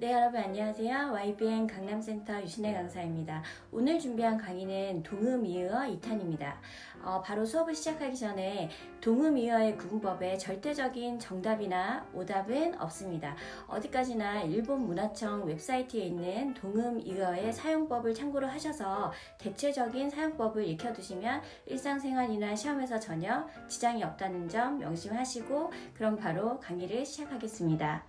네, 여러분 안녕하세요. YBN 강남센터 유신혜 강사입니다. 오늘 준비한 강의는 동음이의어 2탄입니다. 바로 수업을 시작하기 전에 동음이의어의 구분법에 절대적인 정답이나 오답은 없습니다. 어디까지나 일본 문화청 웹사이트에 있는 동음이의어의 사용법을 참고로 하셔서 대체적인 사용법을 익혀두시면 일상생활이나 시험에서 전혀 지장이 없다는 점 명심하시고 그럼 바로 강의를 시작하겠습니다.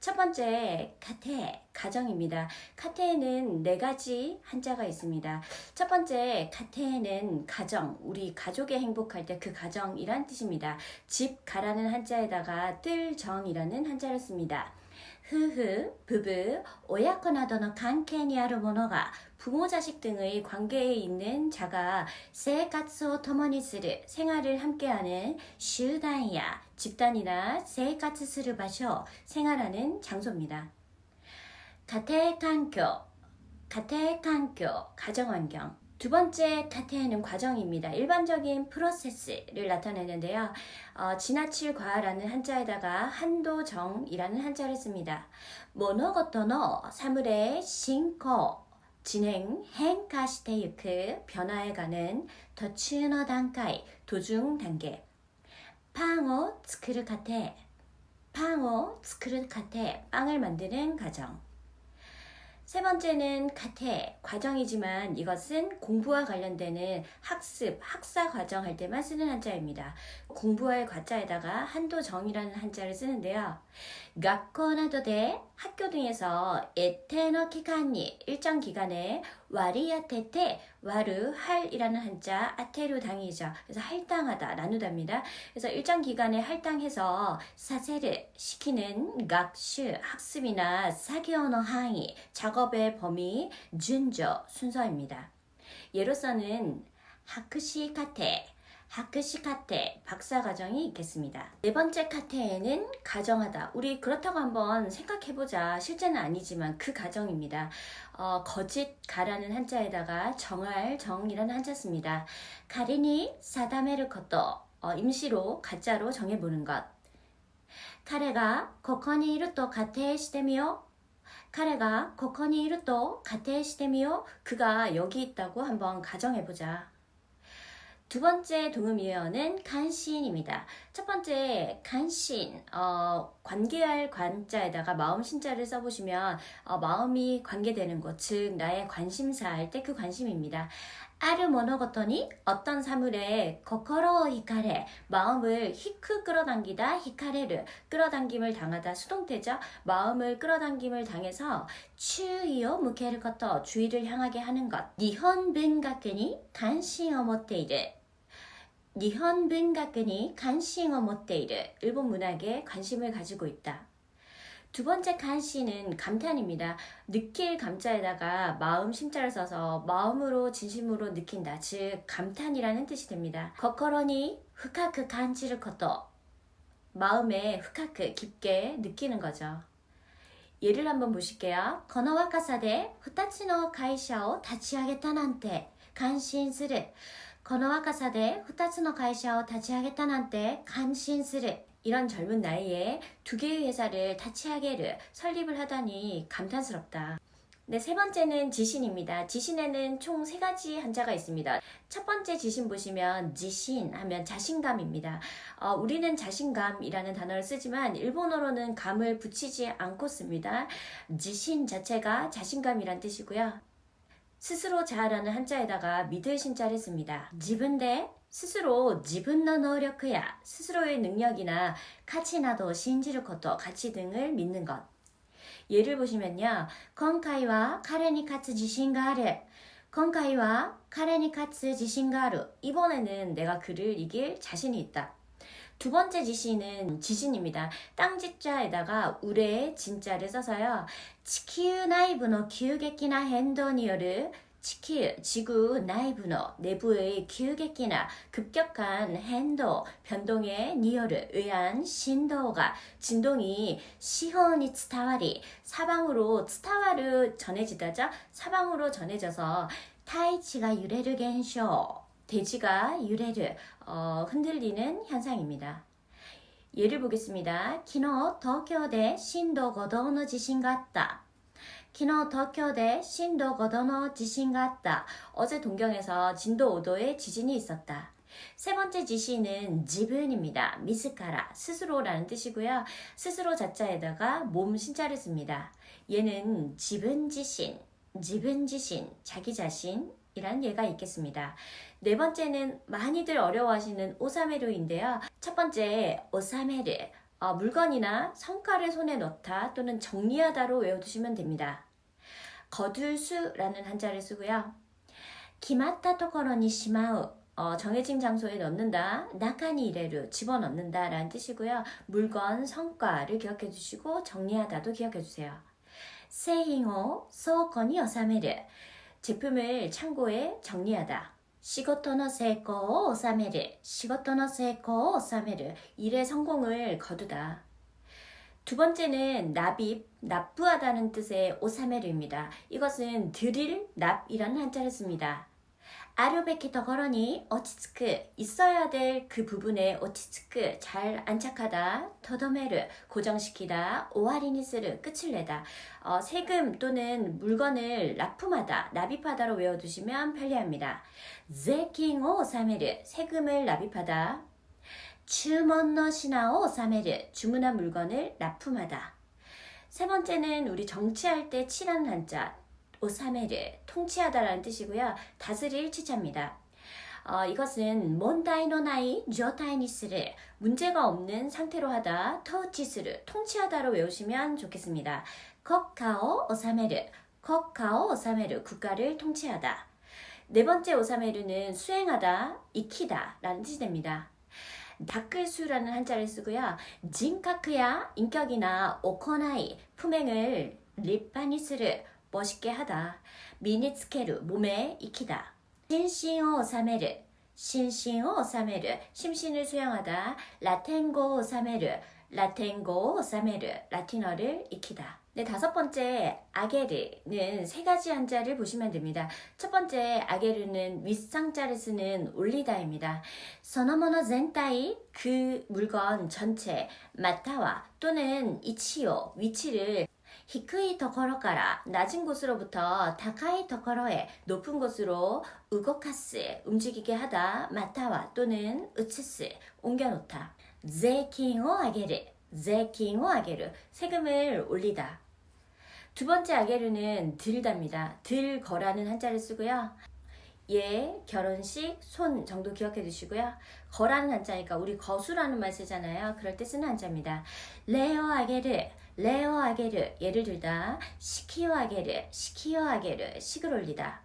첫 번째, 카테, 가정입니다. 카테에는 네 가지 한자가 있습니다. 첫 번째, 카테에는 가정, 우리 가족의 행복할 때 그 가정이란 뜻입니다. 집, 가라는 한자에다가 뜰정이라는 한자를 씁니다. 흐흐, 부부, 오야코 나도의 관계에あるものが 부모 자식 등의 관계에 있는 자가 생활을共にする 생활을 함께하는 集団や 집단이나 生活する場所 생활하는 장소입니다. 가정환경, 가정환경. 두 번째 카테는 과정입니다. 일반적인 프로세스를 나타내는데요. 지나칠 과라는 한자에다가 한도정이라는 한자를 씁니다. 모노고토노 사물의 신고, 진행, 행가してゆく 변화해가는 途中の 단계, 도중 단계. パンを作る 過程, パンを作る 過程, 빵을 만드는 과정. 세 번째는 카테, 과정이지만 이것은 공부와 관련되는 학습, 학사 과정 할 때만 쓰는 한자입니다. 공부할 과자에다가 한도정이라는 한자를 쓰는데요. 学校などで 학교 등에서 一定の期間に 일정 기간에 와리아테테, 와르, 할이라는 한자, 아테루 당이죠. 그래서 할당하다, 나누다입니다. 그래서 일정 기간에 할당해서 사세르, 시키는学習, 학습이나 사교의 항이, 작업의 범위, 준조, 순서입니다. 예로서는 하크시 카테, 하크시 카테, 박사 과정이 있겠습니다. 네 번째 카테에는 가정하다. 우리 그렇다고 한번 생각해보자. 실제는 아니지만 그 가정입니다. 거짓 가라는 한자에다가 정할 정이라는 한자 씁니다. 가리니 사다메르 것도 임시로 가짜로 정해보는 것. 彼がここにいると仮定してみよう. 彼がここにいると仮定してみよう. 그가 여기 있다고 한번 가정해보자. 두 번째 동음이의어는 간신입니다. 첫 번째 간신, 관계할 관자에다가 마음 신자를 써보시면 마음이 관계되는 것, 즉 나의 관심사 할 때 그 관심입니다. 아르 모노고토니 어떤 사물에 코코로 히카레 마음을 히크 끌어당기다 히카레르 끌어당김을 당하다 수동태죠. 마음을 끌어당김을 당해서 추이요 무케르 것도 주의를 향하게 하는 것. 니혼文学に 관심을持っている. 니혼文学に 관심을 持っている. 일본 문학에 관심을 가지고 있다. 두 번째 간시는 감탄입니다. 느낄 감자에다가 마음 심자를 써서 마음으로 진심으로 느낀다. 즉 감탄이라는 뜻이 됩니다. 거코로니 후카크 간지를 것도 마음에 후카크 깊게 느끼는 거죠. 예를 한번 보실게요. この若さで2つの会社を立ち上げたなんて感心する. この若さで2つの会社を立ち上げたなんて感心する. 이런 젊은 나이에 두 개의 회사를 타치하게를 설립을 하다니 감탄스럽다. 네, 세 번째는 지신입니다. 지신에는 총 세 가지 한자가 있습니다. 첫 번째 지신 보시면 지신 하면 자신감입니다. 우리는 자신감이라는 단어를 쓰지만 일본어로는 감을 붙이지 않고 씁니다. 지신 자체가 자신감이란 뜻이고요. 스스로 자아라는 한자에다가 믿을 신자를 씁니다. 지분대 스스로 지분의 노력이야 스스로의 능력이나 가치나도 신지를 것도 가치 등을 믿는 것. 예를 보시면요. 今回は彼に勝つ自信がある. 今回は彼に勝つ自信がある. 이번에는 내가 그를 이길 자신이 있다. 두 번째 지신은 지진입니다. 땅지자에다가 우레의 진자를 써서요. 地球内部の急激な変動による 지구 내부의 내부의 기후객기나 급격한変動, 변동에 니어를 의한 신도가 진동이 시혼이 츠타와리 사방으로 츠타와르 전해지다죠. 사방으로 전해져서 타이치가 유레르 겐쇼 대지가 유레르 흔들리는 현상입니다. 예를 보겠습니다. 昨日東京で震度5度の地震があった.昨日東京で震度5度の地震があった. 어제 동경에서 진도 5도의 지진이 있었다. 세 번째 지시는 지분입니다. 미스카라, 스스로라는 뜻이고요. 스스로 자자에다가 몸 신자를 씁니다. 얘는 지분 지신, 자기 자신이란 예가 있겠습니다. 네 번째는 많이들 어려워하시는 오사메루인데요. 첫 번째 오사메르, 물건이나 성과를 손에 넣다 또는 정리하다로 외워두시면 됩니다. 거둘 수라는 한자를 쓰고요. 기마타 토코로니 시마우, 정해진 장소에 넣는다, 나카니 이레루, 집어넣는다 라는 뜻이고요. 물건, 성과를 기억해 주시고 정리하다도 기억해 주세요. 세잉오 소코니 오사메르, 제품을 창고에 정리하다. 시고토노 세이코오 오사메르, 시고토노 세이코오 오사메르, 일의 성공을 거두다. 두 번째는 납입, 납부하다는 뜻의 오사메르입니다. 이것은 드릴, 납이라는 한자를 씁니다. 아르베키 토코로니 오치츠크, 있어야 될 그 부분에 오치츠크, 잘 안착하다. 토도메르, 고정시키다. 오와리니스르, 끝을 내다. 세금 또는 물건을 납품하다, 납입하다로 외워두시면 편리합니다. 제킹 오 오사메르, 세금을 납입하다. 주문노 시나오 오사메르, 주문한 물건을 납품하다. 세 번째는 우리 정치할 때 치라는 한자, 오사메르, 통치하다라는 뜻이고요. 다스릴 치자입니다. 이것은 몬다이노 나이 조타이니스를, 문제가 없는 상태로 하다. 토치스를, 통치하다로 외우시면 좋겠습니다. 코카오 오사메르, 코카오 오사메르, 국가를 통치하다. 네 번째 오사메르는 수행하다, 익히다 라는 뜻이 됩니다. 닦을수라는 한자를 쓰고요. 진카크야, 인격이나 오코나이, 품행을 리파니스를, 멋있게 하다. 미니츠케루, 몸에 익히다. 신신오 오사메르, 신신오 오사메르, 심신을 수양하다. 라텐고 오사메르, 라텐고 오사메르, 라틴어를 익히다. 네, 다섯 번째 아게르는 세 가지 한자를 보시면 됩니다. 첫 번째 아게르는 윗상자를 쓰는 올리다입니다. 소노모노 젠타이, 그 물건 전체, 마타와 또는 이치요, 위치를 히크이 토코로카라, 낮은 곳으로부터 다카이 토코로에, 높은 곳으로 우고카스, 움직이게 하다. 마타와 또는 우츠스, 옮겨놓다. 제킹 오 아게르, 제킹 오 아게르, 세금을 올리다. 두 번째 아게르는 들다입니다. 들거라는 한자를 쓰고요. 예, 결혼식, 손 정도 기억해 두시고요. 거라는 한자니까 우리 거수라는 말 쓰잖아요. 그럴 때 쓰는 한자입니다. 레오 아게르, 레오 아게르, 예를 들다. 시키오 아게르, 시키오 아게르, 식을 올리다.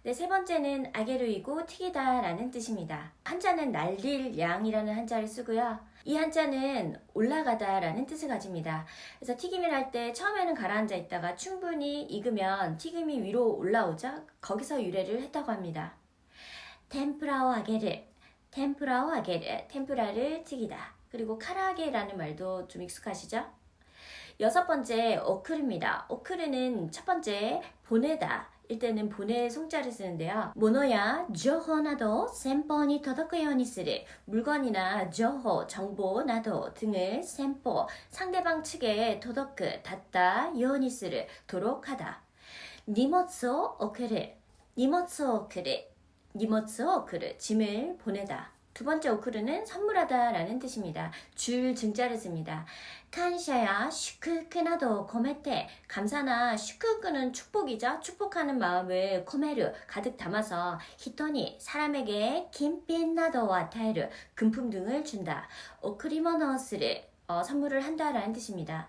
네, 세 번째는 아게르이고 튀기다 라는 뜻입니다. 한자는 날릴 양이라는 한자를 쓰고요. 이 한자는 올라가다 라는 뜻을 가집니다. 그래서 튀김을 할 때 처음에는 가라앉아 있다가 충분히 익으면 튀김이 위로 올라오죠. 거기서 유래를 했다고 합니다. 템프라오 아게르, 템프라오 아게르, 템프라를 튀기다. 그리고 카라게라는 말도 좀 익숙하시죠? 여섯 번째 오크르입니다. 오크르는 첫 번째 보내다 일 때는 보낼 송자를 쓰는데요. 모노야 조호 나도 센포니 토도쿠요니 쓰르, 물건이나 조호, 정보, 나도 등을 센포, 상대방 측에 토도쿠, 닿다, 요니 쓰르, 도록 하다. 니모츠 오 오크르, 니모츠 오 오크르, 니모츠 오 오크르, 짐을 보내다. 두 번째 오크르는 선물하다 라는 뜻입니다. 줄 증자를 씁니다. 칸샤야 슈크크 나도 코메테, 감사나 슈크크는 축복이죠. 축복하는 마음을 코메르, 가득 담아서 히토니, 사람에게 김핀 나도 와타에르, 금품 등을 준다. 오크리모노스를, 선물을 한다 라는 뜻입니다.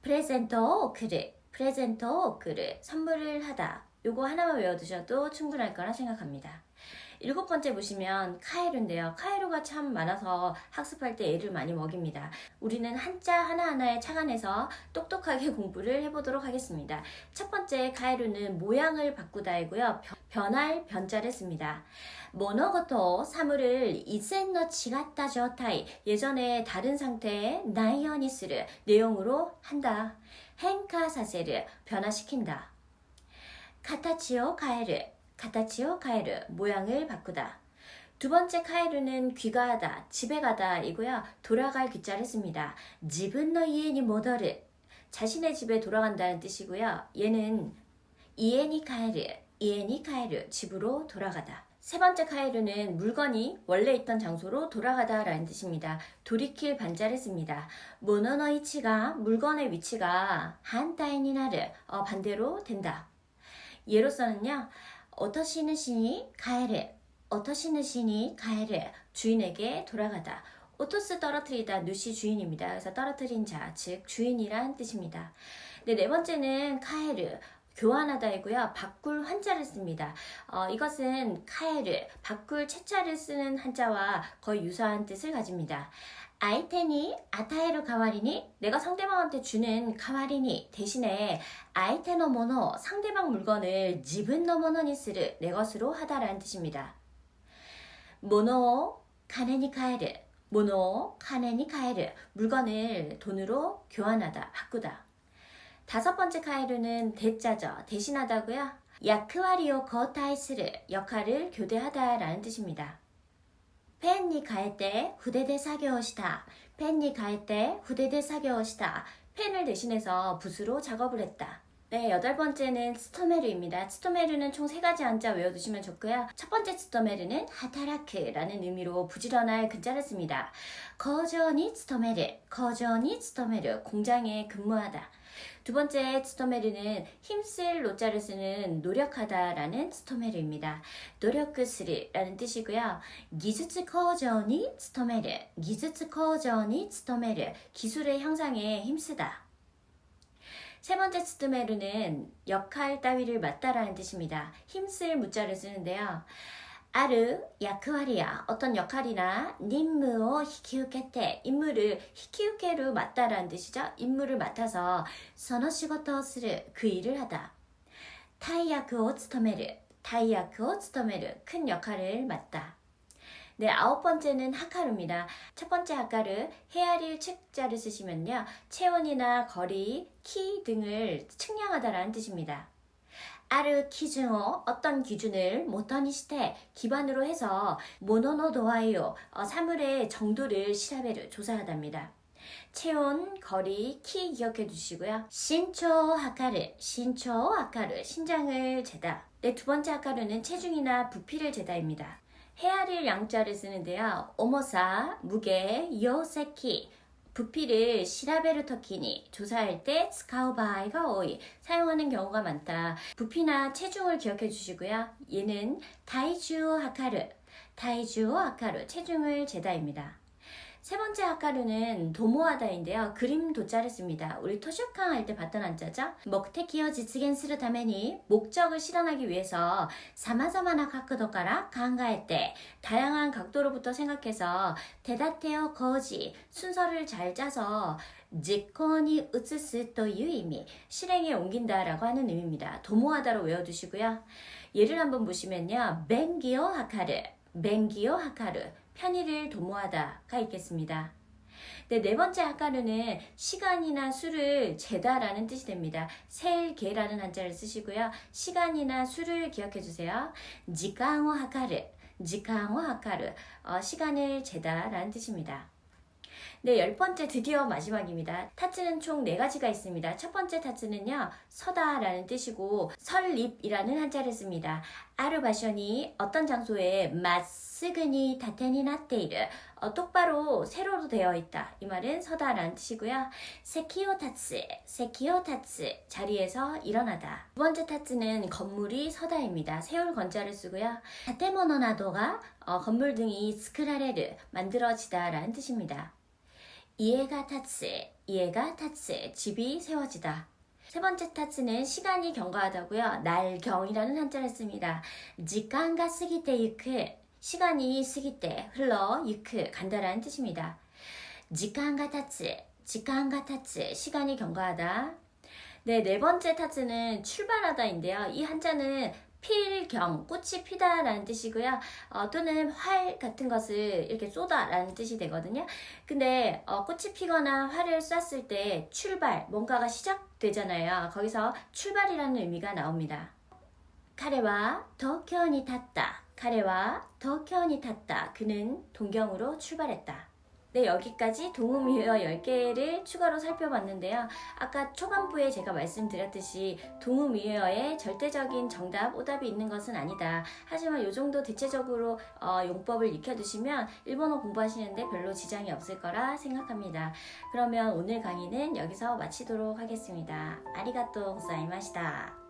프레젠토 오크르, 프레젠토 오크르, 선물을 하다. 요거 하나만 외워두셔도 충분할 거라 생각합니다. 일곱 번째 보시면 카에루인데요. 카에루가 참 많아서 학습할 때 애를 많이 먹입니다. 우리는 한자 하나하나에 착안해서 똑똑하게 공부를 해보도록 하겠습니다. 첫 번째 카에루는 모양을 바꾸다이고요. 변할 변자를 씁니다. 모노고토, 사물을 이센노 치가타 조타이, 예전에 다른 상태의 나이어니스르, 내용으로 한다. 헨카 사세르, 변화시킨다. 카타치오 카에르, 가타치오 카에르, 모양을 바꾸다. 두 번째 카에르는 귀가하다, 집에 가다 이고요. 돌아갈 귀자를 씁니다. 지분노 이에니 모더르, 자신의 집에 돌아간다는 뜻이고요. 얘는 이에니 카에르, 이에니 카에르, 집으로 돌아가다. 세 번째 카에르는 물건이 원래 있던 장소로 돌아가다 라는 뜻입니다. 돌이킬 반자를 씁니다. 모노노 이치가, 물건의 위치가 한타이니 나르, 반대로 된다. 예로서는요. 오토시느시니 카에르, 오토시느시니 카에르, 주인에게 돌아가다. 오토스 떨어뜨리다, 누시 주인입니다. 그래서 떨어뜨린 자, 즉 주인이란 뜻입니다. 네 번째는 카에르, 교환하다이고요. 바꿀 한자를 씁니다. 이것은 카에르, 바꿀 채자를 쓰는 한자와 거의 유사한 뜻을 가집니다. 아이테니 아타에르 가와리니, 내가 상대방한테 주는 가와리니 대신에 아이테노 모노, 상대방 물건을 지분노 모노니 쓰르, 내 것으로 하다라는 뜻입니다. 모노 카네니 카에르, 모노 카네니 카에르, 물건을 돈으로 교환하다, 바꾸다. 다섯 번째 카에르는 대자죠. 대신하다고요. 야크와리오 거타이스르, 역할을 교대하다 라는 뜻입니다. 펜니 가에때 후대대 사교시다. 펜니 가에때 후대대 사교시다. 펜을 대신해서 붓으로 작업을 했다. 네, 여덟 번째는 스토메르입니다. 스토메르는 총 세 가지 한자 외워두시면 좋고요. 첫 번째 스토메르는 하타라크라는 의미로 부지런할 근자를 씁니다. 거저니 스토메르, 거저니 스토메르, 공장에 근무하다. 두 번째 스토메르는 힘쓸 노자를 쓰는 노력하다라는 스토메르입니다. 노력스르라는 뜻이고요. 기주츠 거저니 스토메르, 기주츠 거저니 스토메르, 기술의 향상에 힘쓰다. 세 번째 스토메르는 역할 따위를 맡다라는 뜻입니다. 힘쓸 무자를 쓰는데요. 아르 야크와리야, 어떤 역할이나 님무오 히키우케테, 임무를 히키우케로 맡다라는 뜻이죠. 임무를 맡아서 서노시고토 스르, 그 일을 하다. 타이야크오 츠토메르, 타이야크오 츠토메르, 큰 역할을 맡다. 네, 아홉 번째는 하카루입니다. 첫 번째 하카루, 헤아릴 측자를 쓰시면요. 체온이나 거리, 키 등을 측량하다라는 뜻입니다. 아르 기준어, 어떤 기준을 모터니 시테, 기반으로 해서 모노노 도와요, 사물의 정도를 시라베르, 조사하답니다. 체온, 거리, 키 기억해 두시고요. 신초 하카르, 신초 하카르, 신장을 재다. 네, 두 번째 하카르는 체중이나 부피를 재다입니다. 헤아릴 양자를 쓰는데요. 오모사, 무게, 요세키, 부피를 시라베르 터키니, 조사할 때 스카우바이가 오이, 사용하는 경우가 많다. 부피나 체중을 기억해 주시고요. 얘는 타이주 하카르, 타이주 하카르, 체중을 재다입니다. 세 번째 하카루는 도모하다인데요. 그림 도자를 씁니다. 우리 토쇼칸 할 때 봤던 한자죠. 목테키어 지츠겐스르 타메니, 목적을 실현하기 위해서 사마자마나 각도가라 강가할 때, 다양한 각도로부터 생각해서 대다테어 거지, 순서를 잘 짜서 지코니 으츠스 또 유의미, 실행에 옮긴다라고 하는 의미입니다. 도모하다로 외워두시고요. 예를 한번 보시면요. 벤기오 하카르, 벤기오 하카르, 편의를 도모하다가 있겠습니다. 네, 네 번째 하카루는 시간이나 수를 재다라는 뜻이 됩니다. 셀게라는 한자를 쓰시고요. 시간이나 수를 기억해 주세요. 지강호 하카르, 지강호 하카르, 시간을 재다라는 뜻입니다. 네, 열 번째 드디어 마지막입니다. 타츠는 총 네 가지가 있습니다. 첫 번째 타츠는요, 서다라는 뜻이고 설립이라는 한자를 씁니다. 아르바션이 어떤 장소에 마스그니 다테니 나테이르, 똑바로 세로로 되어 있다. 이 말은 서다라는 뜻이고요. 세키오 타츠, 세키오 타츠, 자리에서 일어나다. 두 번째 타츠는 건물이 서다입니다. 세울 건자를 쓰고요. 다테모노 나도가 건물 등이 스크라레르, 만들어지다 라는 뜻입니다. 이에가 타츠, 이에가 타츠, 집이 세워지다. 세 번째 타츠는 시간이 경과하다고요. 날경이라는 한자를 씁니다. 지간가 쓰기때 유크, 시간이 쓰기때 흘러 유크, 간다라는 뜻입니다. 지간가 타츠, 지간가 타츠, 시간이 경과하다. 네, 네 번째 타츠는 출발하다인데요. 이 한자는 필경, 꽃이 피다라는 뜻이고요. 또는 활 같은 것을 이렇게 쏘다라는 뜻이 되거든요. 근데 꽃이 피거나 활을 쐈을 때 출발, 뭔가가 시작되잖아요. 거기서 출발이라는 의미가 나옵니다. 카레와 도쿄니 탔다. 카레와 도쿄니 탔다. 그는 동경으로 출발했다. 네, 여기까지 동음이어 10개를 추가로 살펴봤는데요. 아까 초반부에 제가 말씀드렸듯이 동음이어에 절대적인 정답, 오답이 있는 것은 아니다. 하지만 이 정도 대체적으로 용법을 익혀두시면 일본어 공부하시는데 별로 지장이 없을 거라 생각합니다. 그러면 오늘 강의는 여기서 마치도록 하겠습니다. 아리가또 고자이마시다.